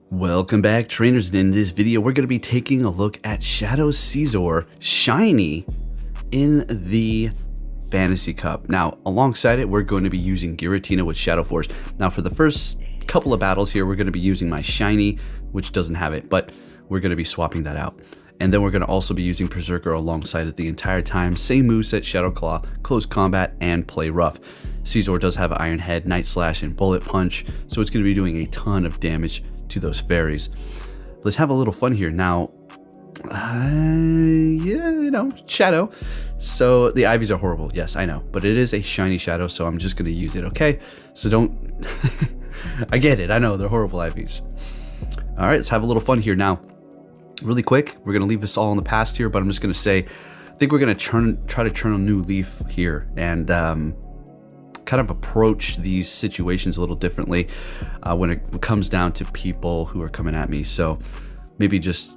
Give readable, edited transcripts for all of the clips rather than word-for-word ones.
Welcome back, trainers, and in this video we're going to be taking a look at Shadow Scizor Shiny in the Fantasy Cup. Now, alongside it, we're going to be using Giratina with Shadow Force. Now, for the first couple of battles here, we're going to be using my Shiny, which doesn't have it, but we're going to be swapping that out. And then we're going to also be using Berserker alongside it the entire time. Same moveset, Shadow Claw, Close Combat, and Play Rough. Scizor does have Iron Head, Night Slash, and Bullet Punch, so it's going to be doing a ton of damage to those fairies. Let's have a little fun here. Now, Shadow. So the Ivies are horrible. Yes, I know, but it is a shiny Shadow, so I'm just going to use it, okay? So don't... I get it. I know, they're horrible Ivies. All right, let's have a little fun here. Now, really quick, we're going to leave this all in the past here, but I'm just going to say, I think we're going to try to turn a new leaf here and kind of approach these situations a little differently when it comes down to people who are coming at me. So maybe just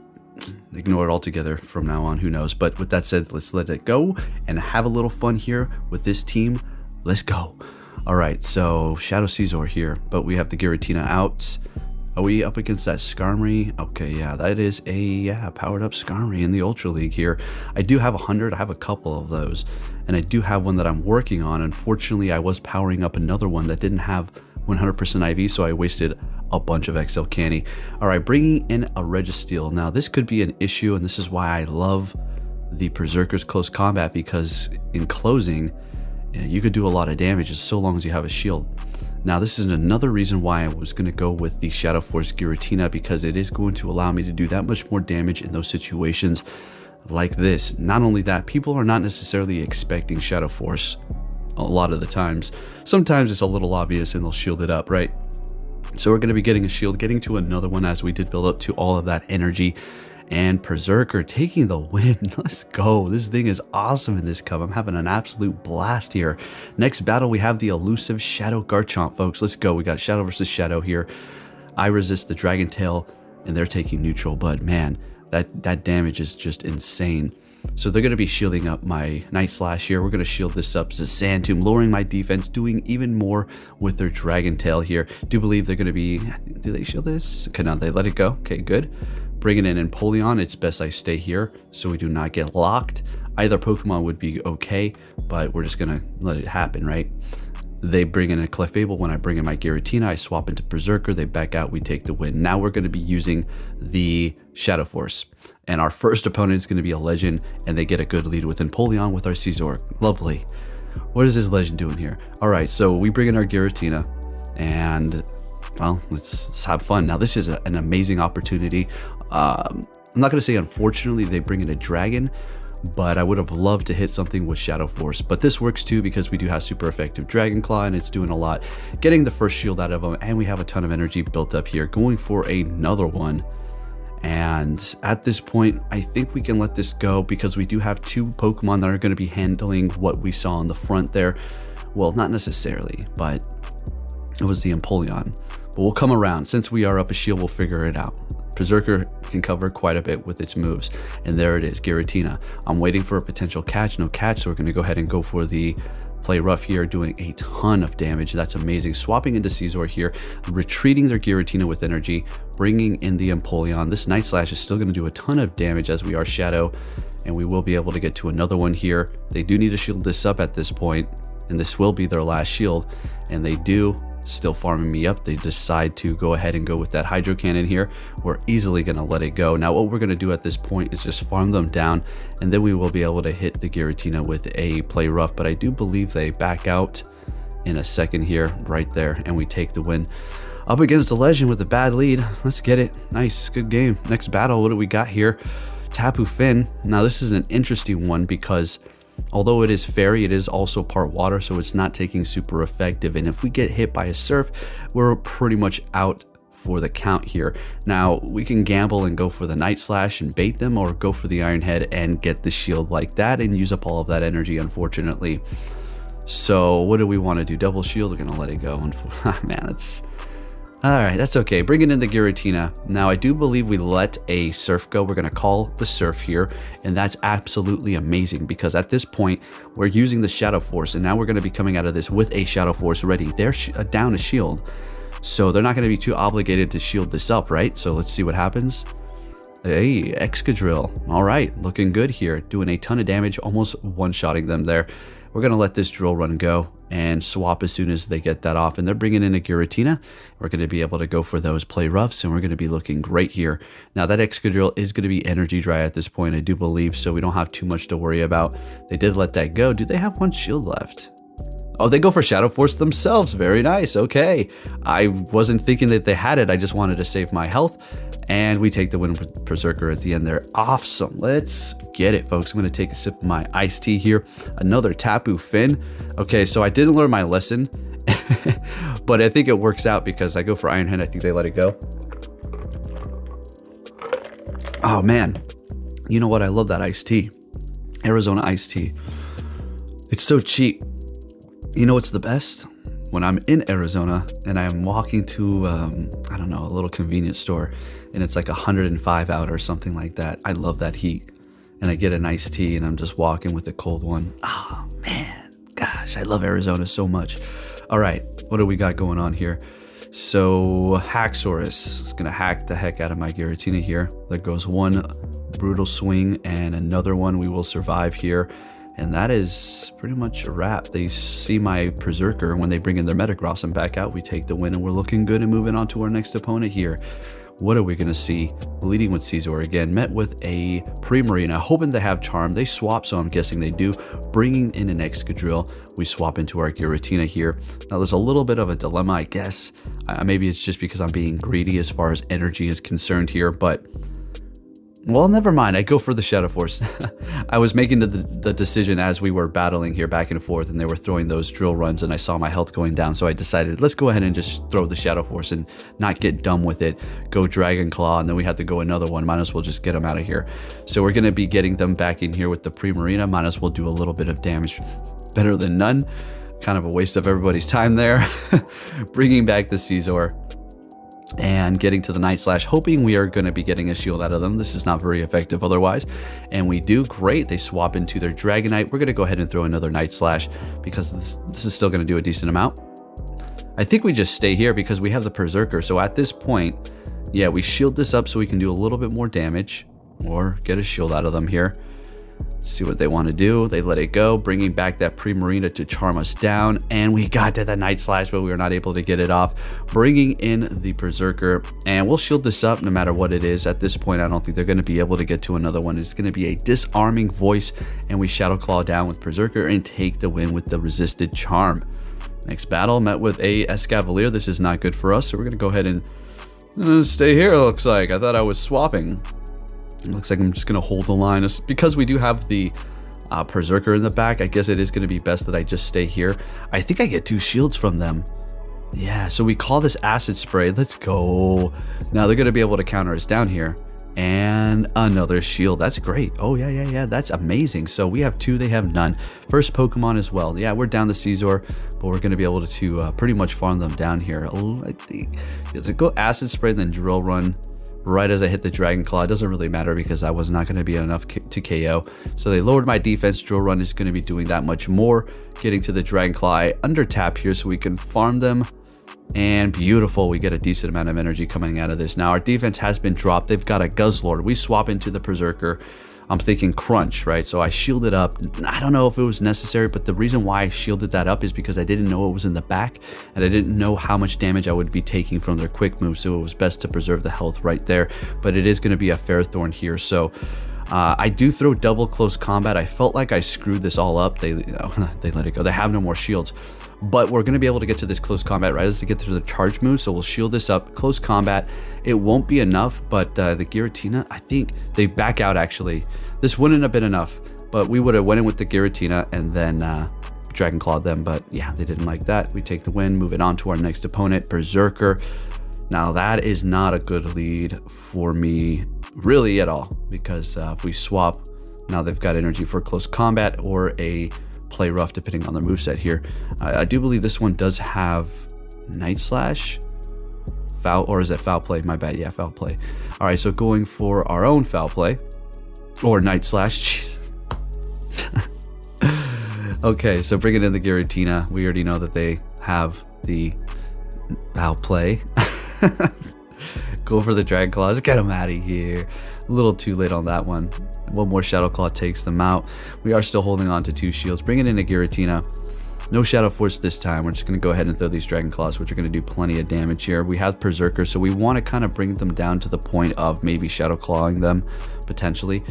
ignore it altogether from now on, who knows. But with that said, let's let it go and have a little fun here with this team. Let's go. All right, so Shadow Scizor here, but we have the Giratina out. Are we up against that Skarmory? Okay, yeah, that is a powered up Skarmory in the Ultra League here. I do have 100. I have a couple of those, and I do have one that I'm working on. Unfortunately, I was powering up another one that didn't have 100% IV, so I wasted a bunch of XL Candy. All right, bringing in a Registeel. Now, this could be an issue, and this is why I love the Berserker's Close Combat, because in closing, you could do a lot of damage so long as you have a shield. Now, this is another reason why I was going to go with the Shadow Force Giratina, because it is going to allow me to do that much more damage in those situations like this. Not only that, people are not necessarily expecting Shadow Force a lot of the times. Sometimes it's a little obvious and they'll shield it up, right? So we're going to be getting a shield, getting to another one as we did build up to all of that energy. And Berserker taking the win. Let's go. This thing is awesome in this cup. I'm having an absolute blast here. Next battle, we have the elusive Shadow Garchomp, folks. Let's go. We got Shadow versus Shadow here. I resist the Dragon Tail, and they're taking neutral, but man, that damage is just insane. So they're going to be shielding up my Night Slash here. We're going to shield this up as a Sand Tomb, lowering my defense, doing even more with their Dragon Tail here. Do believe they're going to be... Do they shield this? Okay, no, they let it go. Okay, good. Bringing in Empoleon, it's best I stay here so we do not get locked. Either Pokemon would be okay, but we're just gonna let it happen, right? They bring in a Clefable. When I bring in my Giratina, I swap into Berserker. They back out, we take the win. Now we're gonna be using the Shadow Force. And our first opponent is gonna be a Legend, and they get a good lead with Empoleon with our Scizor. Lovely. What is this Legend doing here? All right, so we bring in our Giratina, and well, let's have fun. Now, this is an amazing opportunity. I'm not going to say, unfortunately, they bring in a dragon, but I would have loved to hit something with Shadow Force. But this works too, because we do have super effective Dragon Claw, and it's doing a lot. Getting the first shield out of them, and we have a ton of energy built up here. Going for another one. And at this point, I think we can let this go, because we do have two Pokemon that are going to be handling what we saw on the front there. Well, not necessarily, but it was the Empoleon. But we'll come around. Since we are up a shield, we'll figure it out. Berserker can cover quite a bit with its moves. And there it is, Giratina. I'm waiting for a potential catch. No catch, so we're going to go ahead and go for the Play Rough here, doing a ton of damage. That's amazing. Swapping into Scizor here, retreating their Giratina with energy, bringing in the Empoleon. This Night Slash is still going to do a ton of damage as we are Shadow, and we will be able to get to another one here. They do need to shield this up at this point, and this will be their last shield, and they do. Still farming me up. They decide to go ahead and go with that Hydro Cannon here. We're easily going to let it go. Now, what we're going to do at this point is just farm them down, and then we will be able to hit the Giratina with a Play Rough. But I do believe they back out in a second here, right there, and we take the win. Up against the Legend with a bad lead. Let's get it. Nice, good game. Next battle, what do we got here? Tapu Finn. Now, this is an interesting one, because although it is fairy, it is also part water, so it's not taking super effective. And if we get hit by a surf, we're pretty much out for the count here. Now, we can gamble and go for the Night Slash and bait them, or go for the Iron Head and get the shield like that and use up all of that energy, unfortunately. So what do we want to do? Double shield? We're going to let it go. Man, that's... Alright, that's okay. Bringing in the Giratina. Now, I do believe we let a Surf go. We're going to call the Surf here, and that's absolutely amazing, because at this point, we're using the Shadow Force, and now we're going to be coming out of this with a Shadow Force ready. They're down a shield. So they're not going to be too obligated to shield this up, right? So let's see what happens. Hey, Excadrill. All right, looking good here. Doing a ton of damage, almost one-shotting them there. We're going to let this drill run go and swap as soon as they get that off. And they're bringing in a Giratina. We're going to be able to go for those play roughs, and we're going to be looking great here. Now, that Excadrill is going to be energy dry at this point, I do believe, so we don't have too much to worry about. They did let that go. Do they have one shield left? Oh, they go for Shadow Force themselves. Very nice. Okay. I wasn't thinking that they had it. I just wanted to save my health. And we take the win with Berserker at the end there. Awesome. Let's get it, folks. I'm going to take a sip of my iced tea here. Another Tapu Fin. Okay, so I didn't learn my lesson. But I think it works out because I go for Iron Hand. I think they let it go. Oh, man. You know what? I love that iced tea. Arizona iced tea. It's so cheap. You know what's the best? When I'm in Arizona and I'm walking to, I don't know, a little convenience store and it's like 105 out or something like that. I love that heat. And I get a nice tea and I'm just walking with a cold one. Oh, man. Gosh, I love Arizona so much. All right, what do we got going on here? So Haxorus is going to hack the heck out of my Giratina here. There goes one brutal swing and another one. We will survive here. And that is pretty much a wrap. They see my Berserker. When they bring in their Metagross and back out, we take the win, and we're looking good and moving on to our next opponent here. What are we going to see? Leading with Scizor again, met with a Primarina, hoping to have Charm. They swap, so I'm guessing they do. Bringing in an Excadrill, we swap into our Giratina here. Now, there's a little bit of a dilemma, I guess. Maybe it's just because I'm being greedy as far as energy is concerned here, but... well, never mind. I go for the Shadow Force. I was making the decision as we were battling here back and forth, and they were throwing those drill runs, and I saw my health going down, so I decided, let's go ahead and just throw the Shadow Force and not get dumb with it. Go Dragon Claw, and then we had to go another one. Might as well just get them out of here. So we're going to be getting them back in here with the Primarina. Might as well do a little bit of damage. Better than none. Kind of a waste of everybody's time there. Bringing back the Scizor. And getting to the Night Slash, hoping we are going to be getting a shield out of them. This is not very effective otherwise. And we do great. They swap into their Dragonite. We're going to go ahead and throw another Night Slash because this is still going to do a decent amount. I think we just stay here because we have the Berserker. So at this point, yeah, we shield this up so we can do a little bit more damage or get a shield out of them here. See what they want to do. They let it go, bringing back that Primarina to charm us down, and we got to the Night Slash, but we were not able to get it off. Bringing in the Berserker, and we'll shield this up no matter what it is. At this point, I don't think they're going to be able to get to another one. It's going to be a disarming voice, and we Shadow Claw down with Berserker and take the win with the resisted charm. Next battle, met with a Escavalier. This is not good for us, so we're going to go ahead and stay here, it looks like. I thought I was swapping. It looks like I'm just going to hold the line. It's because we do have the Berserker in the back. I guess it is going to be best that I just stay here. I think I get 2 shields from them. Yeah, so we call this Acid Spray. Let's go. Now they're going to be able to counter us down here. And another shield. That's great. Oh, yeah. That's amazing. So we have 2. They have none. First Pokemon as well. Yeah, we're down the Scizor, but we're going to be able to pretty much farm them down here. I think it's a go Acid Spray, then Drill Run. Right as I hit the Dragon Claw. It doesn't really matter because I was not going to be enough to KO. So they lowered my defense. Drill Run is going to be doing that much more. Getting to the Dragon Claw. I under tap here so we can farm them. And beautiful. We get a decent amount of energy coming out of this. Now our defense has been dropped. They've got a Guzzlord. We swap into the Berserker. I'm thinking crunch, right? So I shielded up. I don't know if it was necessary, but the reason why I shielded that up is because I didn't know it was in the back, and I didn't know how much damage I would be taking from their quick move, so it was best to preserve the health right there. But it is going to be a fair thorn here, so I do throw double close combat. I felt like I screwed this all up. They let it go. They have no more shields. But we're going to be able to get to this close combat right as they get through the charge move. So we'll shield this up. Close combat. It won't be enough, but the Giratina, I think they back out actually. This wouldn't have been enough, but we would have went in with the Giratina and then Dragon Clawed them. But yeah, they didn't like that. We take the win. Moving on to our next opponent, Berserker. Now that is not a good lead for me really at all, because if we swap, now they've got energy for close combat or a play rough depending on their moveset here. I do believe this one does have Night Slash, foul, or is it foul play? My bad. Yeah, foul play. All right, so going for our own foul play or Night Slash. Jesus. Okay, so bringing in the Giratina. We already know that they have the Foul play. Go for the Dragon Claws. Get them out of here. A little too late on that one. One more Shadow Claw takes them out. We are still holding on to 2 shields. Bringing in a Giratina. No Shadow Force this time. We're just going to go ahead and throw these Dragon Claws, which are going to do plenty of damage here. We have Berserker, so we want to kind of bring them down to the point of maybe Shadow Clawing them, potentially.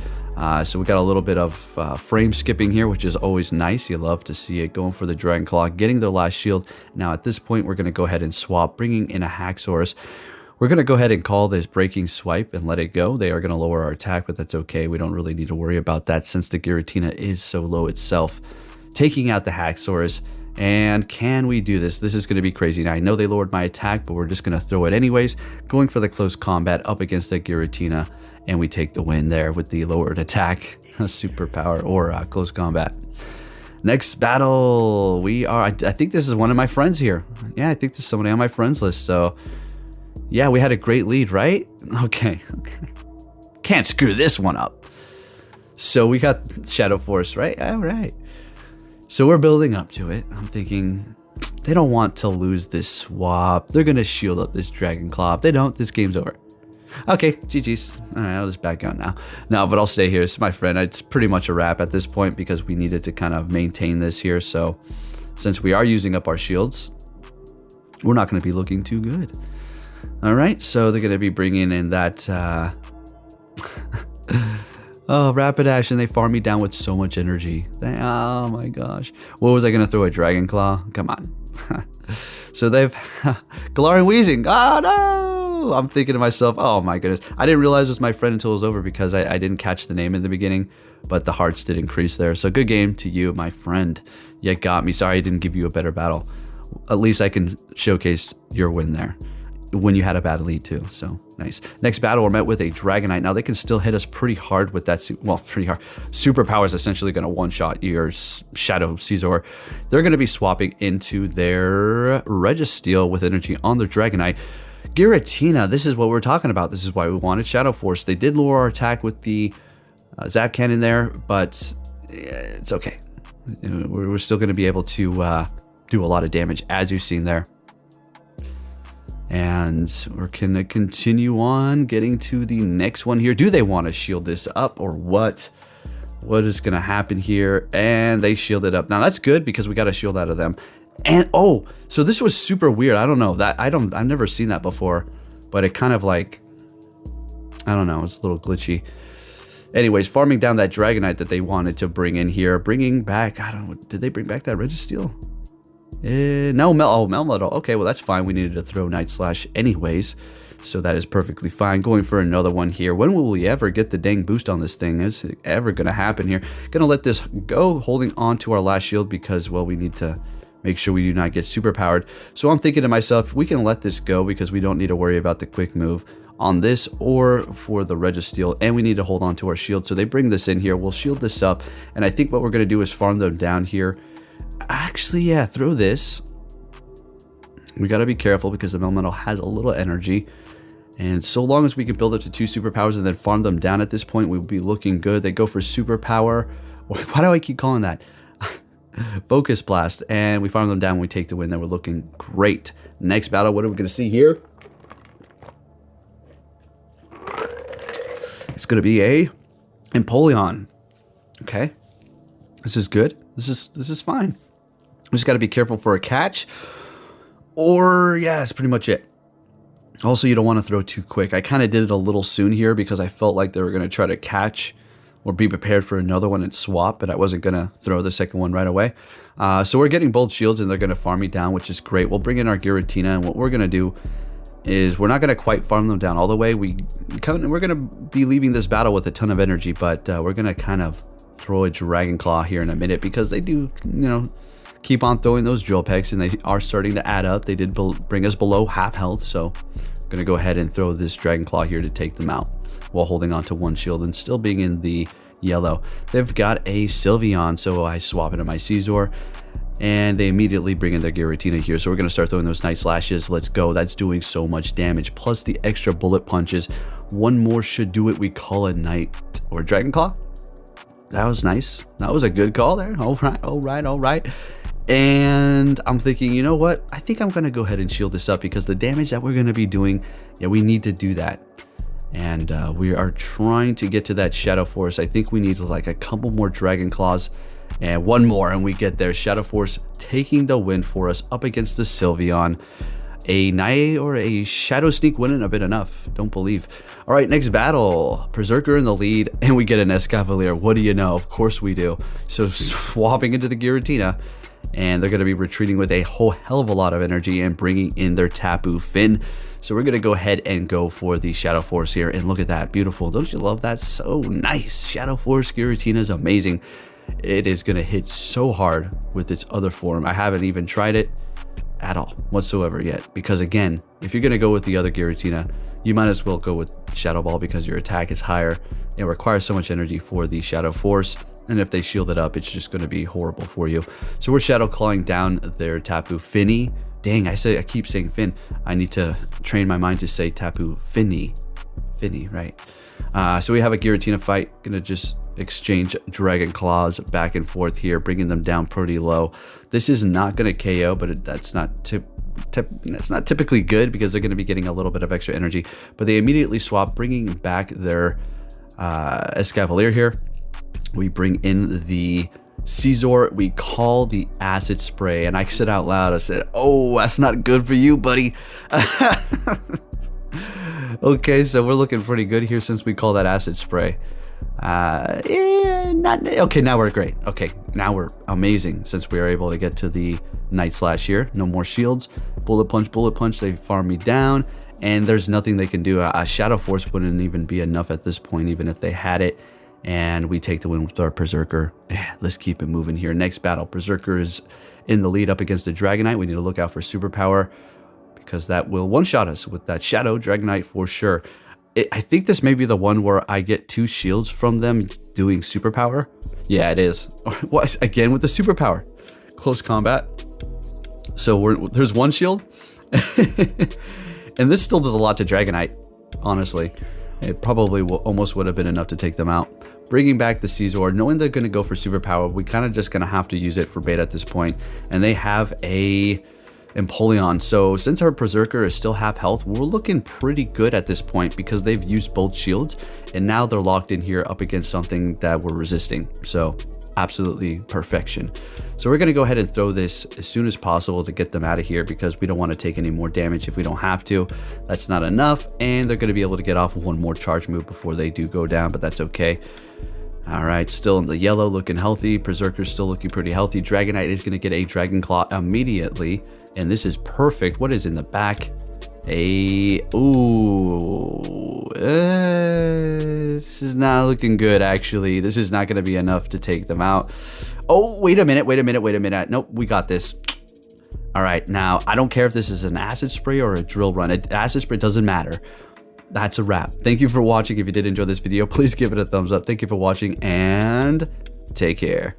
So we got a little bit of frame skipping here, which is always nice. You love to see it. Going for the Dragon Claw, getting their last shield. Now at this point, we're going to go ahead and swap, bringing in a Haxorus. We're going to go ahead and call this Breaking Swipe and let it go. They are going to lower our attack, but that's okay. We don't really need to worry about that since the Giratina is so low itself. Taking out the Haxorus. And can we do this? This is going to be crazy. Now, I know they lowered my attack, but we're just going to throw it anyways. Going for the close combat up against the Giratina. And we take the win there with the lowered attack, superpower, or close combat. Next battle, I think this is one of my friends here. Yeah, I think this is somebody on my friends list. So, yeah, we had a great lead, right? Okay. Can't screw this one up. So we got Shadow Force, right? All right. So we're building up to it. I'm thinking they don't want to lose this swap. They're going to shield up this Dragon Claw. If they don't, this game's over. Okay, GG's. All right, I'll just back out now. No, but I'll stay here. It's my friend. It's pretty much a wrap at this point because we needed to kind of maintain this here. So since we are using up our shields, we're not going to be looking too good. All right, so they're going to be bringing in that... oh, Rapidash, and they farm me down with so much energy. Oh my gosh. What was I going to throw? A Dragon Claw? Come on. So they've... Galarian Weezing. Oh no! I'm thinking to myself, oh my goodness. I didn't realize it was my friend until it was over because I didn't catch the name in the beginning, but the hearts did increase there. So good game to you, my friend. You got me. Sorry I didn't give you a better battle. At least I can showcase your win there when you had a bad lead too. So nice. Next battle, we're met with a Dragonite. Now they can still hit us pretty hard with that, pretty hard. Superpower is essentially going to one-shot your Shadow Scizor. They're going to be swapping into their Registeel with energy on their Dragonite. Giratina, this is what we're talking about. This is why we wanted Shadow Force. They did lower our attack with the Zap Cannon there, but it's okay. We're still going to be able to do a lot of damage, as you've seen there. And we're going to continue on getting to the next one here. Do they want to shield this up or what? What is going to happen here? And they shield it up. Now that's good because we got a shield out of them. And oh, so this was super weird. I don't know that I've never seen that before, but it kind of like, I don't know, it's a little glitchy. Anyways, farming down that Dragonite that they wanted to bring in here, bringing back, I don't know, did they bring back that Registeel? No, Melmetal. Okay, well that's fine. We needed to throw Night Slash anyways, so that is perfectly fine. Going for another one here. When will we ever get the dang boost on this thing? Is it ever going to happen here? Gonna let this go, holding on to our last shield because, well, we need to make sure we do not get super powered. So I'm thinking to myself, we can let this go because we don't need to worry about the quick move on this or for the Registeel, and we need to hold on to our shield. So they bring this in here. We'll shield this up, and I think what we're going to do is farm them down here. Actually, yeah, throw this. We got to be careful because the Melmetal has a little energy. And so long as we can build up to 2 superpowers and then farm them down at this point, we'll be looking good. They go for superpower. Why do I keep calling that? Focus Blast. And we farm them down. We take the win. Then we're looking great. Next battle, what are we going to see here? It's going to be a Empoleon. Okay. This is good. This is fine. We just got to be careful for a catch. Or, yeah, that's pretty much it. Also, you don't want to throw too quick. I kind of did it a little soon here because I felt like they were going to try to catch or be prepared for another one and swap, but I wasn't going to throw the second one right away. So we're getting both shields, and they're going to farm me down, which is great. We'll bring in our Giratina, and what we're going to do is we're not going to quite farm them down all the way. We're going to be leaving this battle with a ton of energy, but we're going to kind of throw a Dragon Claw here in a minute because they do, keep on throwing those drill pegs, and they are starting to add up. They did bring us below half health, so I'm going to go ahead and throw this Dragon Claw here to take them out while holding on to one shield and still being in the yellow. They've got a Sylveon, so I swap into my Scizor, and they immediately bring in their Giratina here. So we're going to start throwing those Night Slashes. Let's go. That's doing so much damage, plus the extra bullet punches. One more should do it. We call it Night or Dragon Claw. That was nice. That was a good call there. All right. And I'm thinking, you know what? I think I'm going to go ahead and shield this up because the damage that we're going to be doing, yeah, we need to do that. And we are trying to get to that Shadow Force. I think we need like a couple more Dragon Claws and one more, and we get there. Shadow Force taking the win for us up against the Sylveon. A Nye or a Shadow Sneak wouldn't have been enough, don't believe. All right, next battle. Berserker in the lead, and we get an Escavalier. What do you know? Of course we do. So swapping into the Giratina, and they're going to be retreating with a whole hell of a lot of energy and bringing in their Tapu Finn. So we're going to go ahead and go for the Shadow Force here, and look at that. Beautiful. Don't you love that? So nice. Shadow Force Giratina is amazing. It is going to hit so hard with its other form. I haven't even tried it at all whatsoever yet, because again, if you're going to go with the other Giratina, you might as well go with Shadow Ball because your attack is higher. It requires so much energy for the Shadow Force, and if they shield it up, it's just going to be horrible for you. So we're Shadow Clawing down their Tapu Fini. Dang, I keep saying Finn. I need to train my mind to say Tapu Fini. Fini, right? So we have a Giratina fight. Gonna just exchange Dragon Claws back and forth here, bringing them down pretty low. This is not gonna KO, but that's not typically good because they're gonna be getting a little bit of extra energy. But they immediately swap, bringing back their Escavalier here. We bring in the Scizor. We call the Acid Spray, and I said out loud, I said, "Oh, that's not good for you, buddy." Okay, so we're looking pretty good here since we call that Acid Spray. Okay, now we're great. Okay, now we're amazing since we are able to get to the Night Slash here. No more shields. Bullet Punch. They farm me down, and there's nothing they can do. A Shadow Force wouldn't even be enough at this point, even if they had it. And we take the win with our Berserker. Let's keep it moving here. Next battle, Berserker is in the lead up against the Dragonite. We need to look out for Superpower, because that will one-shot us with that Shadow Dragonite for sure. I think this may be the one where I get 2 shields from them doing Superpower. Yeah, it is. What? Again with the Superpower. Close combat. So there's 1 shield. And this still does a lot to Dragonite, honestly. It probably almost would have been enough to take them out. Bringing back the Scizor, knowing they're going to go for Superpower, we kind of just going to have to use it for bait at this point. And they have a Empoleon. So since our Berserker is still half health, we're looking pretty good at this point because they've used both shields, and now they're locked in here up against something that we're resisting. So absolutely perfection. So we're going to go ahead and throw this as soon as possible to get them out of here, because we don't want to take any more damage if we don't have to. That's not enough, and they're going to be able to get off one more charge move before they do go down, but that's okay. All right, still in the yellow, looking healthy. Berserker's still looking pretty healthy. Dragonite is going to get a Dragon Claw immediately, and this is perfect. What is in the back? This is not looking good, actually. This is not going to be enough to take them out. Oh, wait a minute. Nope, we got this. All right, now, I don't care if this is an Acid Spray or a Drill Run. Acid Spray doesn't matter. That's a wrap. Thank you for watching. If you did enjoy this video, please give it a thumbs up. Thank you for watching, and take care.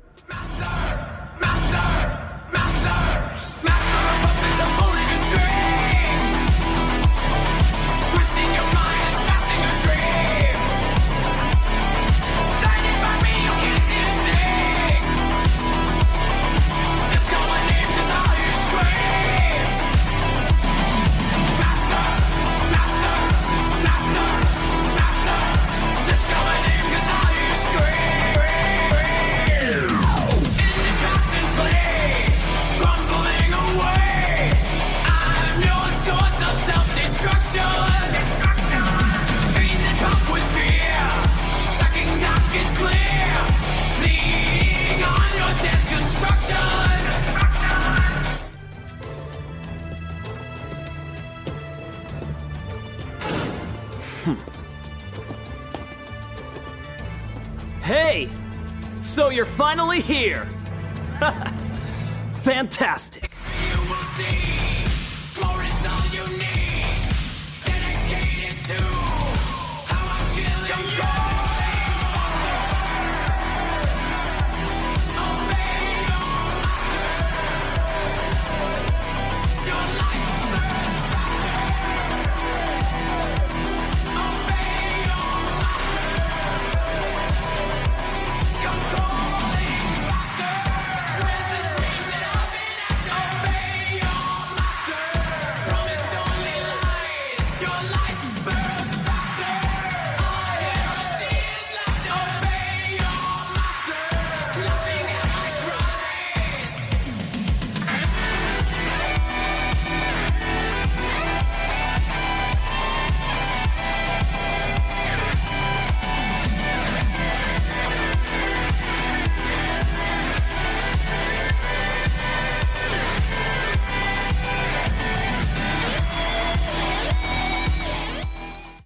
Hey! So you're finally here! Fantastic!